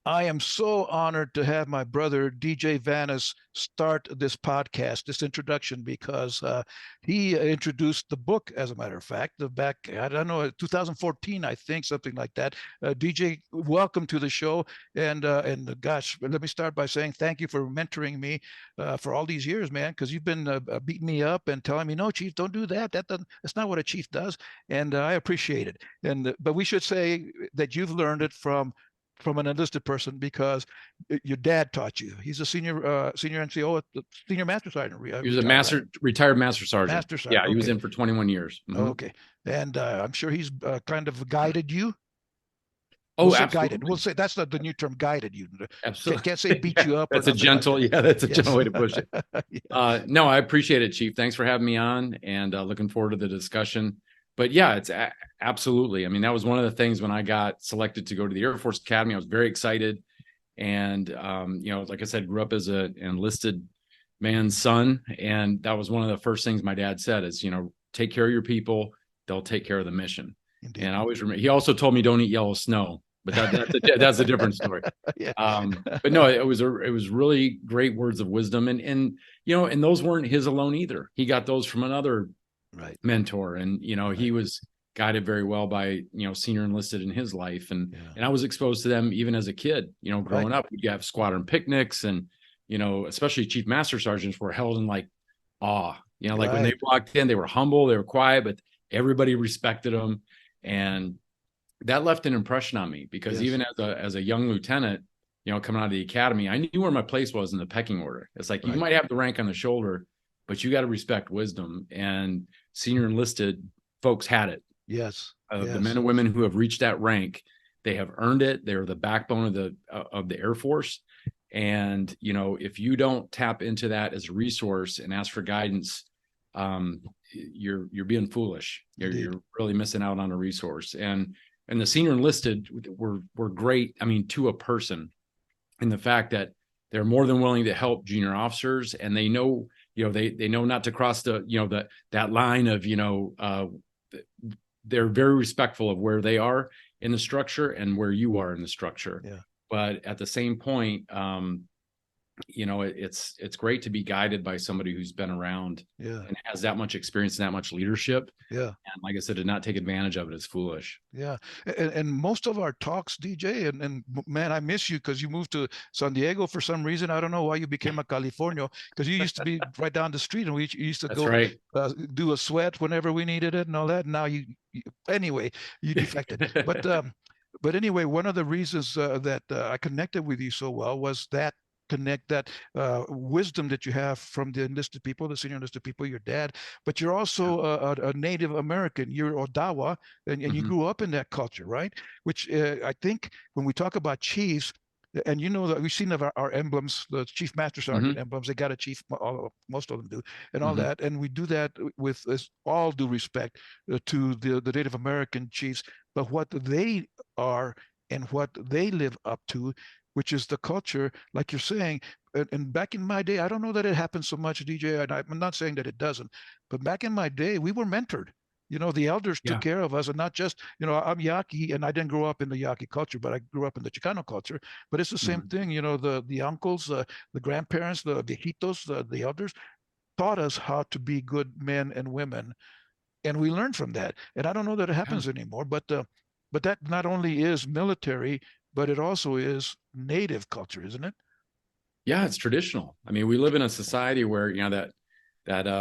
I am so honored to have my brother DJ Vanas start this podcast, this introduction, because he introduced the book. As a matter of fact, the back I don't know 2014, I think, something like that. DJ, welcome to the show, and gosh, let me start by saying thank you for mentoring me for all these years, man, because you've been beating me up and telling me, no, chief, don't do that. That's not what a chief does, and I appreciate it. And but we should say that you've learned it from an enlisted person because your dad taught you. He's a senior NCO, senior master sergeant, He was a retired, right? retired master sergeant. Master Yeah, sergeant. he was Okay, in for 21 years. okay, and I'm sure he's kind of guided you. We'll Oh, say guided. We'll absolutely. say that's not the new term, guided you. Absolutely. Can't say beat Yeah, you up or that's a nothing like gentle, that. yeah, that's a gentle Yes. way to push it. Yeah. No, I appreciate it, Chief. Thanks for having me on and looking forward to the discussion. But yeah, absolutely. I mean, that was one of the things when I got selected to go to the Air Force Academy. I was very excited. And, like I said, grew up as an enlisted man's son. And that was one of the first things my dad said is, take care of your people. They'll take care of the mission. Indeed. And I always remember, he also told me don't eat yellow snow, but that's a different story. Yeah. But no, it was really great words of wisdom. And those weren't his alone either. He got those from another Right. mentor. And, he Right. was guided very well by, senior enlisted in his life. And, Yeah. and I was exposed to them even as a kid, Right. growing up, we'd have squadron picnics and, especially chief master sergeants were held in like awe, like when they Right. walked in, they were humble, they were quiet, but everybody respected them. And that left an impression on me because Yes. even as a young lieutenant, coming out of the academy, I knew where my place was in the pecking order. It's like you Right. might have the rank on the shoulder, but you got to respect wisdom. And senior enlisted folks had it. Yes. The men Yes. and women who have reached that rank, they have earned it. They're the backbone of the Air Force. And if you don't tap into that as a resource and ask for guidance, you're being foolish. Indeed. You're really missing out on a resource. And the senior enlisted were great. I mean, to a person, in the fact that they're more than willing to help junior officers, and they know, they know not to cross that line of, they're very respectful of where they are in the structure and where you are in the structure. Yeah. But at the same point, it's great to be guided by somebody who's been around Yeah. and has that much experience and that much leadership. Yeah. And like I said, to not take advantage of it is foolish. Yeah, and most of our talks, DJ, and man, I miss you because you moved to San Diego for some reason. I don't know why you became a Californio because you used to be right down the street, and we used to That's go right. do a sweat whenever we needed it and all that. Now anyway, you defected. But anyway, one of the reasons that I connected with you so well was that connect that wisdom that you have from the enlisted people, the senior enlisted people, your dad, but you're also a Native American. You're Ottawa, and you Mhm. grew up in that culture, right? Which I think when we talk about chiefs, and you know that we've seen our emblems, the chief master sergeant Mhm. emblems, they got a chief, most of them do, and all Mhm. that. And we do that with all due respect to the Native American chiefs, but what they are and what they live up to, which is the culture, like you're saying. And back in my day, I don't know that it happens so much, DJ, and I'm not saying that it doesn't, but back in my day, we were mentored. The elders took Yeah. care of us, and not just, I'm Yaqui, and I didn't grow up in the Yaqui culture, but I grew up in the Chicano culture. But it's the same Mhm. thing, the uncles, the grandparents, the viejitos, the elders taught us how to be good men and women, and we learned from that. And I don't know that it Yeah. happens anymore, but that not only is military, but it also is native culture, isn't it? Yeah, it's traditional. I mean, we live in a society where, that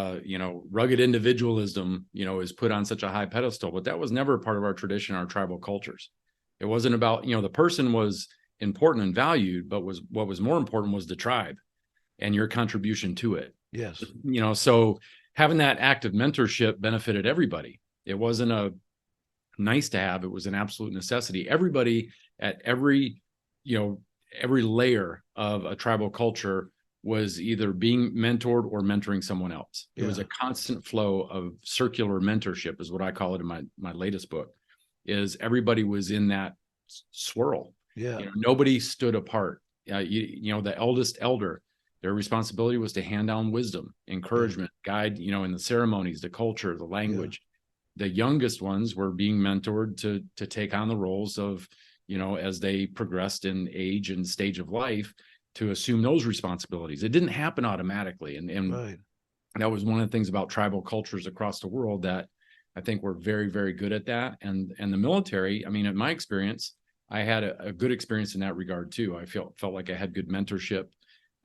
rugged individualism, is put on such a high pedestal, but that was never part of our tradition, our tribal cultures. It wasn't about, the person was important and valued, but what was more important was the tribe and your contribution to it. Yes. So having that active mentorship benefited everybody. It wasn't a nice to have, it was an absolute necessity. Everybody at you know, every layer of a tribal culture was either being mentored or mentoring someone else. It was Yeah. a constant flow of circular mentorship, is what I call it in my latest book. Is everybody was in that swirl. Yeah. Nobody stood apart. The eldest elder, their responsibility was to hand down wisdom, Yeah. encouragement, guide, in the ceremonies, the culture, the Yeah. language. The youngest ones were being mentored to take on the roles of, as they progressed in age and stage of life to assume those responsibilities. It didn't happen automatically. And Right. that was one of the things about tribal cultures across the world that I think we're very, very good at that. And the military, I mean, in my experience, I had a good experience in that regard too. I felt like I had good mentorship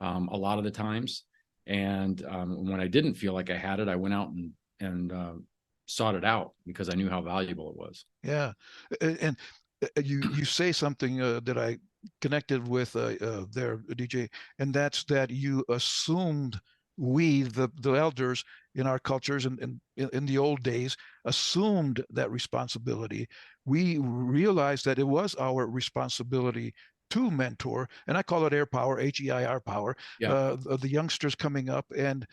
a lot of the times. And when I didn't feel like I had it, I went out and sought it out because I knew how valuable it was. Yeah. And you say something that I connected with there, DJ, and that's that you assumed we, the elders in our cultures and in the old days, assumed that responsibility. We realized that it was our responsibility to mentor, and I call it air power, HEIR power, Yeah. the youngsters coming up. And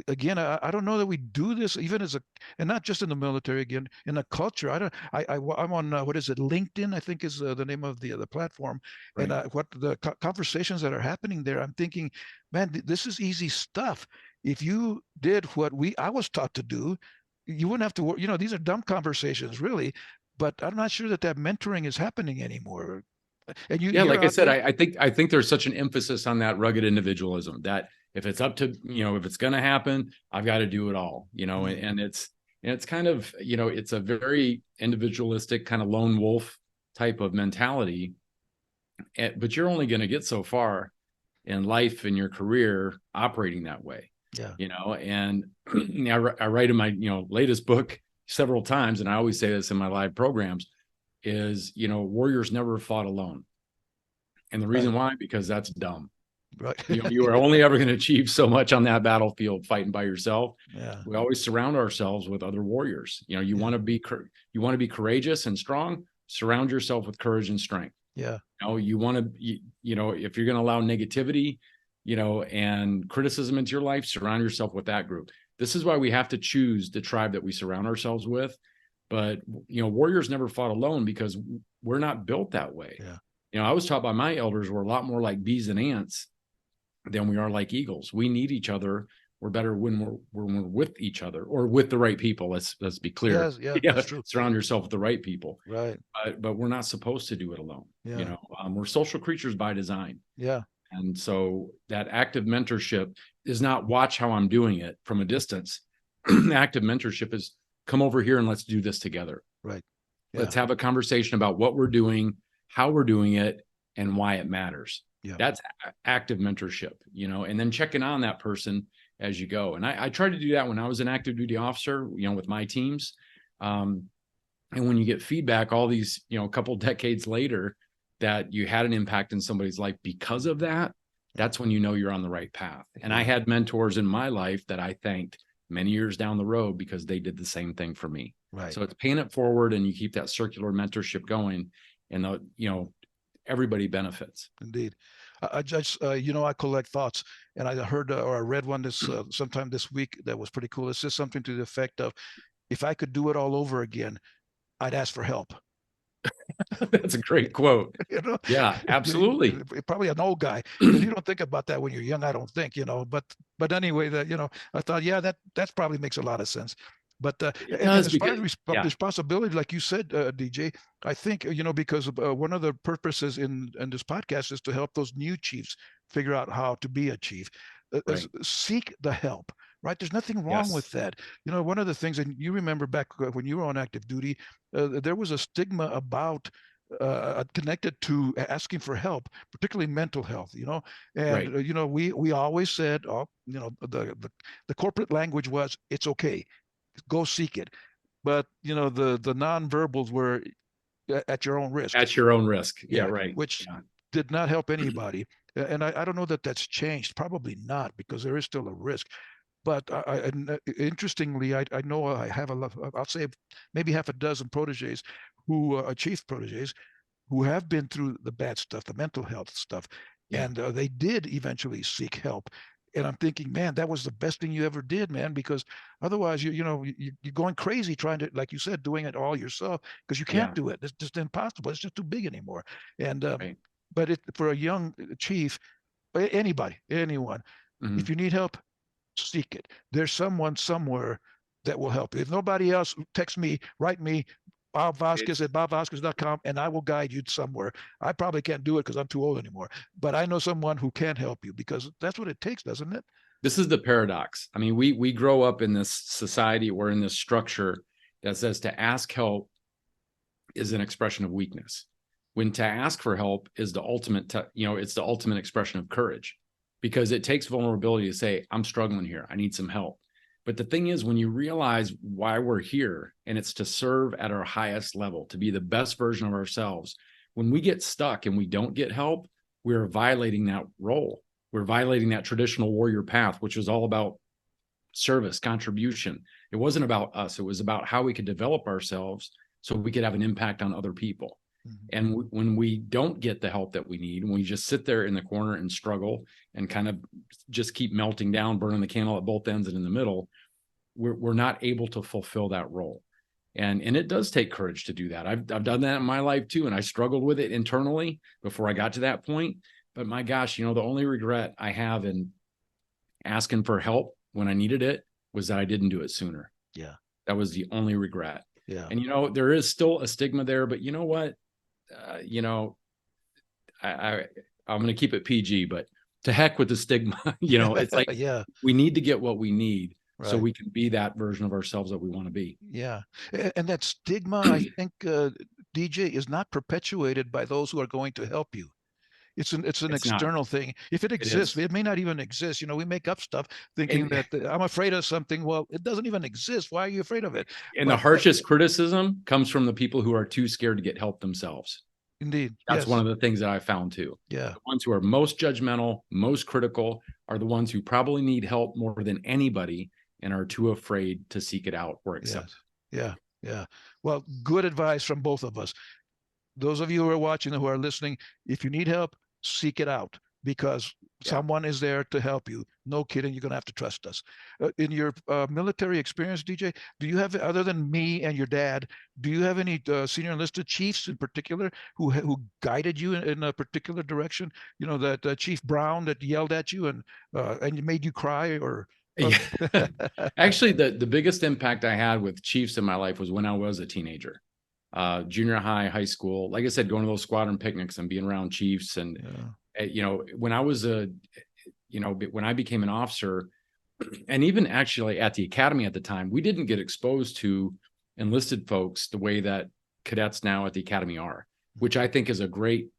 again, I don't know that we do this even as a, and not just in the military. Again, in the culture, I don't. I'm on what is it? LinkedIn, I think is the name of the platform, and Right. what the conversations that are happening there. I'm thinking, man, this is easy stuff. If you did what I was taught to do, you wouldn't have to work. These are dumb conversations, really. But I'm not sure that mentoring is happening anymore. And Yeah, you're like I out said, there. I think there's such an emphasis on that rugged individualism that if it's up to, if it's going to happen, I've got to do it all, Mm, and it's kind of, it's a very individualistic kind of lone wolf type of mentality. But you're only going to get so far in life and your career operating that way, yeah, and I write in my, latest book several times, and I always say this in my live programs is, warriors never fought alone. And the right, reason why, because that's dumb. right. You are only ever going to achieve so much on that battlefield fighting by yourself. Yeah, We always surround ourselves with other warriors. You yeah, want to be courageous and strong. Surround yourself with courage and strength. yeah, You want to, if you're going to allow negativity, and criticism into your life, surround yourself with that group. This is why we have to choose the tribe that we surround ourselves with. But warriors never fought alone because we're not built that way. yeah. I was taught by my elders we're a lot more like bees and ants than we are like eagles. We need each other. We're better when we're with each other or with the right people. Let's be clear. Yes, yeah, Yeah, that's true. surround yourself with the right people. Right. But we're not supposed to do it alone. Yeah. We're social creatures by design. Yeah. And so that active mentorship is not watch how I'm doing it from a distance. Active mentorship is come over here and let's do this together. Right. Yeah. Let's have a conversation about what we're doing, how we're doing it, and why it matters. Yeah. That's active mentorship, and then checking on that person as you go. And I tried to do that when I was an active duty officer, with my teams. And when you get feedback all these, a couple decades later that you had an impact in somebody's life because of that, that's when you're on the right path. And I had mentors in my life that I thanked many years down the road because they did the same thing for me. Right. So it's paying it forward and you keep that circular mentorship going and everybody benefits. Indeed. I just, I collect thoughts, and I heard or I read one this sometime this week that was pretty cool. It says something to the effect of, "If I could do it all over again, I'd ask for help." That's a great quote. You know, Yeah, absolutely. probably an old guy because you don't think about that when you're young. I don't think, but anyway, I thought, yeah, that probably makes a lot of sense. But It and does as far as because, yeah, responsibility, like you said, DJ, I think because one of the purposes in this podcast is to help those new chiefs figure out how to be a chief. right. Seek the help. Right, there's nothing wrong with Yes, that. One of the things, and you remember back when you were on active duty, there was a stigma about connected to asking for help, particularly mental health. And right. we always said, oh, the corporate language was, it's okay, go seek it. But the nonverbals were at your own risk. At your own risk. Yeah, Yeah, right. which Yeah, did not help anybody. And I don't know that that's changed. Probably not, because there is still a risk. But interestingly, I know I have I'll say maybe half a dozen proteges who are chief proteges who have been through the bad stuff, the mental health stuff, yeah, and they did eventually seek help. And I'm thinking, man, that was the best thing you ever did, man, because otherwise, you're going crazy trying to, like you said, doing it all yourself because you can't yeah, do it. It's just impossible. It's just too big anymore. And right. but for a young chief, anybody, anyone, if Mhm. you need help, seek it. There's someone somewhere that will help. If nobody else, text me, write me, Bob Vasquez It's at bobvasquez.com, and I will guide you somewhere. I probably can't do it because I'm too old anymore, but I know someone who can help you, because that's what it takes, doesn't it? this is the paradox. I mean, we grow up in this society or in this structure that says to ask help is an expression of weakness, when to ask for help is the ultimate, it's the ultimate expression of courage, because it takes vulnerability to say, I'm struggling here, I need some help. But the thing is, when you realize why we're here, and it's to serve at our highest level, to be the best version of ourselves, when we get stuck and we don't get help, we're violating that role. We're violating that traditional warrior path, which was all about service, contribution. It wasn't about us. It was about how we could develop ourselves so we could have an impact on other people. Mm-hmm. And when we don't get the help that we need, when we just sit there in the corner and struggle and kind of just keep melting down, burning the candle at both ends and in the middle, we're not able to fulfill that role. And it does take courage to do that. I've done that in my life too. And I struggled with it internally before I got to that point. But my gosh, the only regret I have in asking for help when I needed it was that I didn't do it sooner. Yeah. That was the only regret. Yeah. And, there is still a stigma there, but you know what? I'm going to keep it PG, but to heck with the stigma. It's like, yeah, we need to get what we need. right, so we can be that version of ourselves that we want to be. Yeah. And that stigma, I think, DJ, is not perpetuated by those who are going to help you. It's an external thing. If it exists, it may not even exist. We make up stuff thinking that I'm afraid of something. Well, it doesn't even exist. Why are you afraid of it? And the harshest criticism comes from the people who are too scared to get help themselves. Indeed. That's one of the things that I found too. Yeah. The ones who are most judgmental, most critical are the ones who probably need help more than anybody and are too afraid to seek it out or accept it. Yeah. Yeah. Well, good advice from both of us. Those of you who are watching and who are listening, if you need help, seek it out, because someone is there to help you. No kidding. You're going to have to trust us. In your military experience, DJ, do you have, other than me and your dad, do you have any senior enlisted chiefs in particular who guided you in a particular direction? That Chief Brown that yelled at you and made you cry, or? Yeah. Actually, the biggest impact I had with chiefs in my life was when I was a teenager. Junior high, high school, like I said, going to those squadron picnics and being around chiefs. And, when I was when I became an officer, and even actually at the academy at the time, we didn't get exposed to enlisted folks the way that cadets now at the academy are, which I think is a great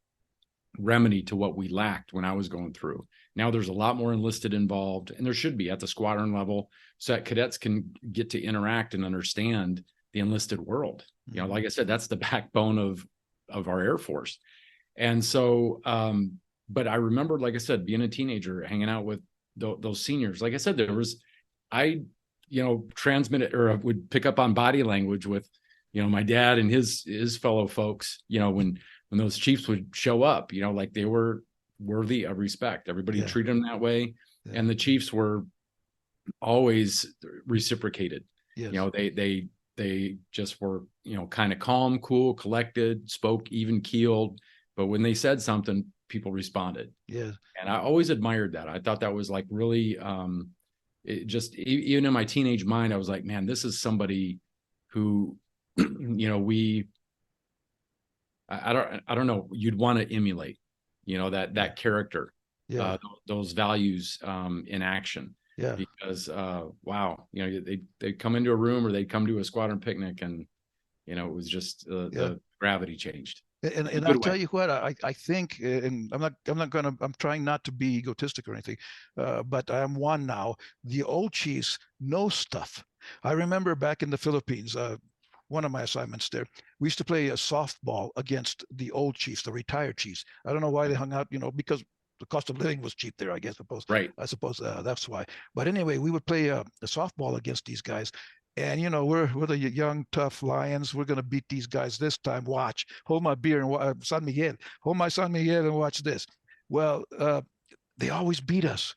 remedy to what we lacked when I was going through. Now there's a lot more enlisted involved, and there should be at the squadron level, so that cadets can get to interact and understand the enlisted world. Like I said, that's the backbone of our Air Force. And so, but I remember, like I said, being a teenager, hanging out with those seniors. Like I said, I transmitted, or would pick up on body language with, my dad and his fellow folks, when those chiefs would show up, like they were worthy of respect. Everybody treated them that way. Yeah. And the chiefs were always reciprocated. Yes. They just were, kind of calm, cool, collected, spoke even keeled. But when they said something, people responded. Yeah. And I always admired that. I thought that was like really, it just, even in my teenage mind, I was like, man, this is somebody who, I don't know, you'd want to emulate, that character, those values in action. Yeah. Because wow, they'd come into a room, or they'd come to a squadron picnic, and it was just the gravity changed. And I'll tell you what, I think, and I'm trying not to be egotistic or anything, but I am one now. The old chiefs know stuff. I remember back in the Philippines, one of my assignments there, we used to play a softball against the old chiefs, the retired chiefs. I don't know why they hung out, because the cost of living was cheap there, I guess. I suppose that's why. But anyway, we would play a softball against these guys. And, we're the young, tough lions. We're going to beat these guys this time. Watch. Hold my beer and San Miguel. Hold my San Miguel and watch this. Well, they always beat us.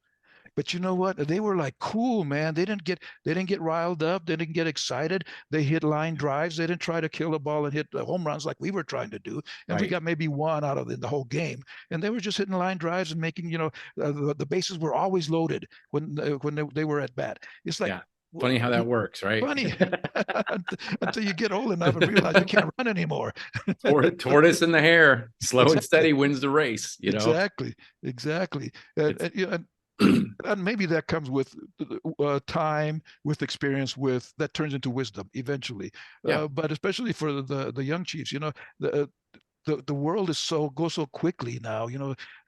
But you know what? They were like cool, man. They didn't get riled up. They didn't get excited. They hit line drives. They didn't try to kill the ball and hit home runs like we were trying to do. And we got maybe one out of the whole game. And they were just hitting line drives and making, the bases were always loaded when they were at bat. It's like, Funny how that works, right? Funny until you get old enough and realize you can't run anymore. Tortoise in the hare, slow and steady wins the race. Exactly, exactly. And maybe that comes with time, with experience, with that turns into wisdom eventually. Yeah, But especially for the young chiefs, the the world is goes so quickly now,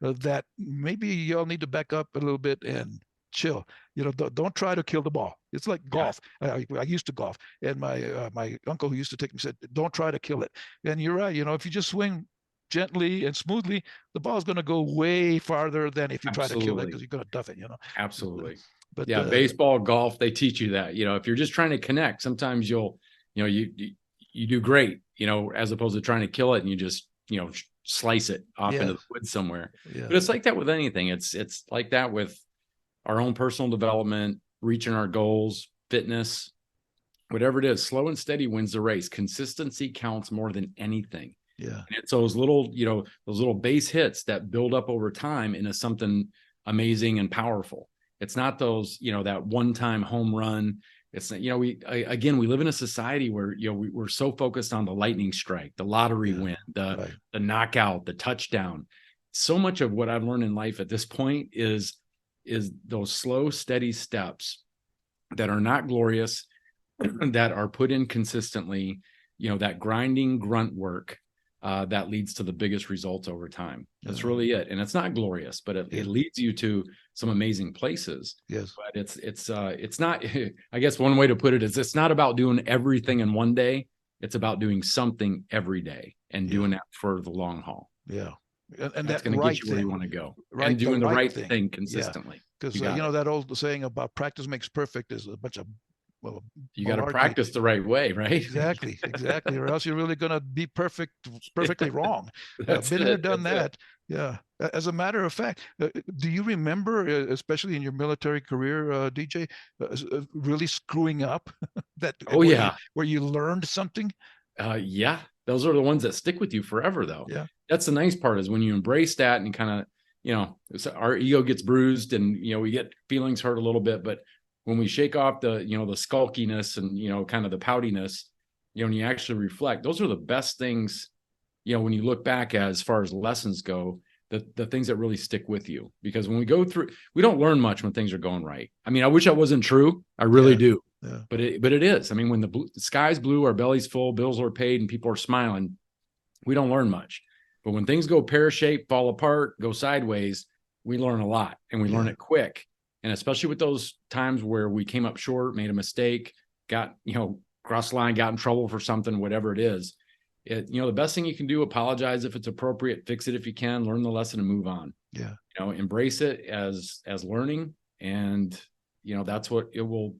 that maybe y'all need to back up a little bit and chill. Don't try to kill the ball. It's like yeah, golf. I used to golf, and my uncle who used to take me said, "Don't try to kill it." And you're right. If you just swing gently and smoothly, the ball's going to go way farther than if you try to kill it because absolutely, you're going to duff it. absolutely. But Yeah, baseball, golf, they teach you that. If you're just trying to connect, sometimes you do great. As opposed to trying to kill it and you just slice it off yeah, into the woods somewhere. yeah, But it's like that with anything. It's like that with our own personal development, reaching our goals, fitness, whatever it is. Slow and steady wins the race. Consistency counts more than anything. yeah, And it's those little base hits that build up over time into something amazing and powerful. It's not those, that one-time home run. It's not, we live in a society where, we're so focused on the lightning strike, the lottery yeah, win, right, the knockout, the touchdown. So much of what I've learned in life at this point is those slow, steady steps that are not glorious, that are put in consistently, that grinding grunt work that leads to the biggest results over time. That's really it. And it's not glorious, but it leads you to some amazing places. Yes. But it's not, I guess one way to put it is it's not about doing everything in one day. It's about doing something every day and doing that for the long haul. Yeah. And that's that going to right get you where you thing, want to go, right? and doing the right thing. thing consistently. Because You got it. that old saying about practice makes perfect is a bunch of You got to malarkey. practice the right way, right? Exactly, or else you're really going to be perfectly wrong. That's Been there, it. done That's that. Yeah. As a matter of fact, do you remember, especially in your military career, DJ, really screwing up that Oh yeah. where you learned something? Yeah, those are the ones that stick with you forever, though. Yeah. That's the nice part, is when you embrace that and kind of, our ego gets bruised and, we get feelings hurt a little bit. But when we shake off the skulkiness and, kind of the poutiness, and you actually reflect, those are the best things, when you look back as far as lessons go, the things that really stick with you. Because when we go through, we don't learn much when things are going right. I mean, I wish that wasn't true. I really do. Yeah. But it is. I mean, when the sky's blue, our belly's full, bills are paid, and people are smiling, we don't learn much. But when things go pear-shaped, fall apart, go sideways, we learn a lot, and we learn it quick. And especially with those times where we came up short, made a mistake, got, crossed the line, got in trouble for something, whatever it is, the best thing you can do, apologize if it's appropriate, fix it if you can, learn the lesson and move on. Yeah. Embrace it as learning. And, that's what it will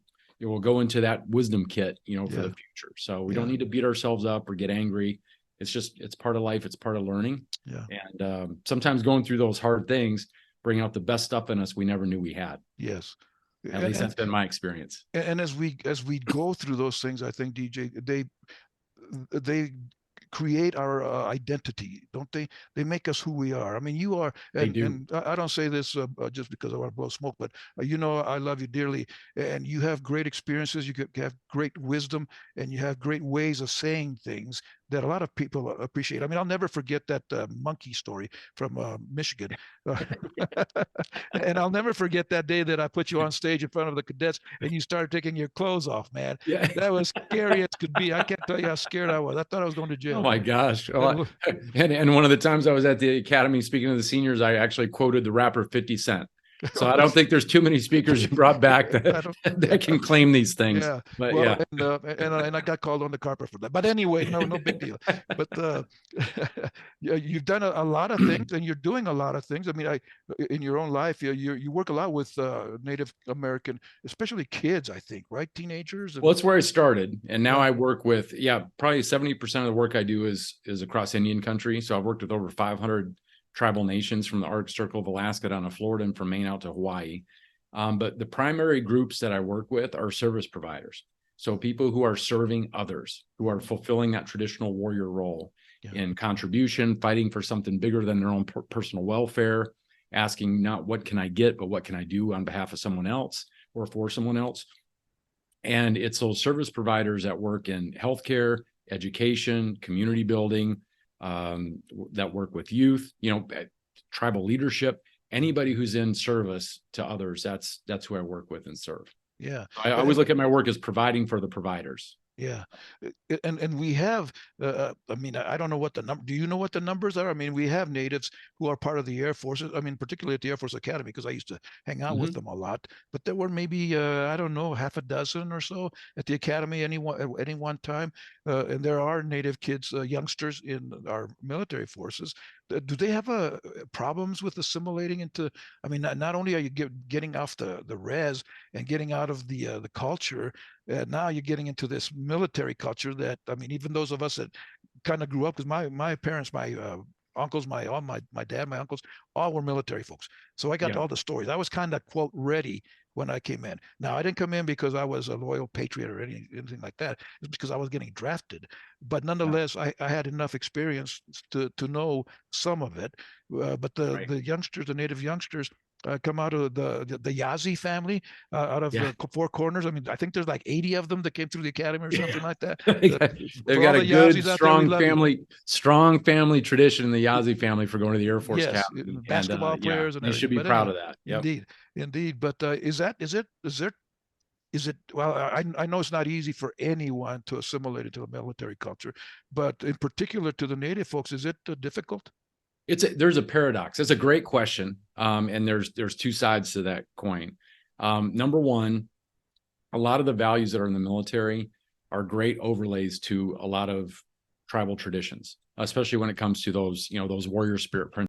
go into that wisdom kit, for the future. So we don't need to beat ourselves up or get angry. It's part of life. It's part of learning. Yeah. And sometimes going through those hard things bring out the best stuff in us we never knew we had. Yes. At least that's been my experience. And as we go through those things, I think, DJ, they create our identity, don't they? They make us who we are. I mean, you are, and I don't say this just because I want to blow smoke, but I love you dearly, and you have great experiences. You have great wisdom, and you have great ways of saying things that a lot of people appreciate. I mean, I'll never forget that monkey story from Michigan. And I'll never forget that day that I put you on stage in front of the cadets and you started taking your clothes off, man. Yeah. That was scary as could be. I can't tell you how scared I was. I thought I was going to jail. Oh my gosh. Well, and one of the times I was at the academy speaking to the seniors, I actually quoted the rapper 50 Cent. So I don't think there's too many speakers you brought back that can claim these things. Yeah, but well, and I got called on the carpet for that. But anyway, no big deal. But you've done a lot of things, and you're doing a lot of things. I mean, in your own life, you work a lot with Native American, especially kids. I think, right, teenagers. Well, that's where I started, and now I work with probably 70% of the work I do is across Indian country. So I've worked with over 500 tribal nations from the Arctic Circle of Alaska down to Florida and from Maine out to Hawaii. But the primary groups that I work with are service providers. So people who are serving others, who are fulfilling that traditional warrior role in contribution, fighting for something bigger than their own personal welfare, asking not what can I get, but what can I do on behalf of someone else or for someone else. And it's those service providers that work in healthcare, education, community building, that work with youth, tribal leadership, anybody who's in service to others. That's who I work with and serve. Yeah. I always look at my work as providing for the providers. Yeah, and we have. I mean, I don't know what the number. Do you know what the numbers are? I mean, we have natives who are part of the Air Force. I mean, particularly at the Air Force Academy, because I used to hang out with them a lot. But there were maybe I don't know, half a dozen or so at the academy at any one time. And there are native kids, youngsters in our military forces. Do they have problems with assimilating into? I mean, not only are you getting off the res and getting out of the culture. Now you're getting into this military culture that, I mean, even those of us that kind of grew up, because my parents, my uncles, my dad, my uncles, all were military folks. So I got all the stories. I was kind of quote ready when I came in. Now I didn't come in because I was a loyal patriot or anything like that. It's because I was getting drafted. But nonetheless, I had enough experience to know some of it. But the youngsters, the native youngsters, come out of the Yazzie family, out of Four Corners. I mean, I think there's like 80 of them that came through the academy or something like that. They've got a good, strong family tradition in the Yazzie family for going to the Air Force Academy. Basketball players, and you should be proud of that. Yep. Indeed. But is it? Well, I know it's not easy for anyone to assimilate into the military culture, but in particular to the native folks, is it difficult? There's a paradox. It's a great question. And there's two sides to that coin. Number one, a lot of the values that are in the military are great overlays to a lot of tribal traditions, especially when it comes to those warrior spirit principles.